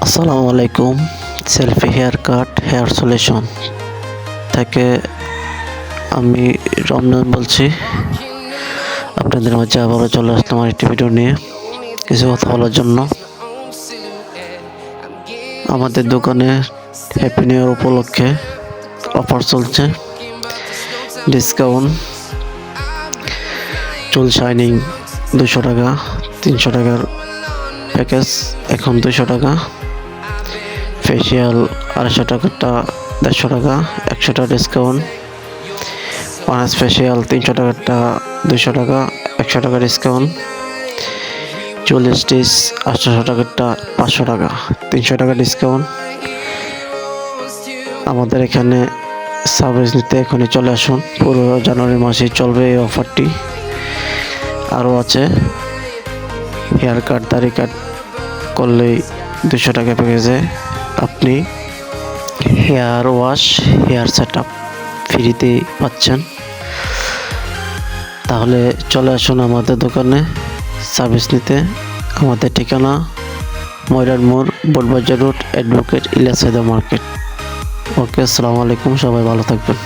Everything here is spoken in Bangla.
আসসালামু আলাইকুম। Selfie hair cut hair solution থেকে আমি রমজান বলছি। আপনাদের মাঝে আবারও চলে আসলাম আমার একটি ভিডিও নিয়ে কিছু কথা বলার জন্য। আমাদের দোকানে হ্যাপি নিউ ইয়ার উপলক্ষে অফার চলছে, ডিসকাউন্ট। চুল শাইনিং 200 টাকা, 300 টাকার প্যাকেজ এখন 200 টাকা। ফেসিয়াল 250 টাকারটা 150 টাকা, 100 টাকা ডিসকাউন্ট। পাঁচ ফেসিয়াল 300 টাকারটা 200 টাকা, 100 টাকা ডিসকাউন্ট। চুল স্টিচ 800 টাকারটা 500 টাকা, 300 টাকা ডিসকাউন্ট। আমাদের এখানে সার্ভিস নিতে এখনই চলে আসুন। পুরো জানুয়ারি মাসে চলবে এই অফারটি। আরও আছে, হেয়ার কাট দাড়ি কাট করলেই 200 টাকা প্যাকেজে আপনি hair wash hair set up ফ্রিতেই পাচ্ছেন। তাহলে চলে আসুন আমাদের দোকানে সার্ভিস নিতে। আমাদের ঠিকানা ময়রার মোড়, Botbazar road, advocate Ilias Haidar market. Okay, আসসালামু আলাইকুম, সবাই ভালো থাকবেন।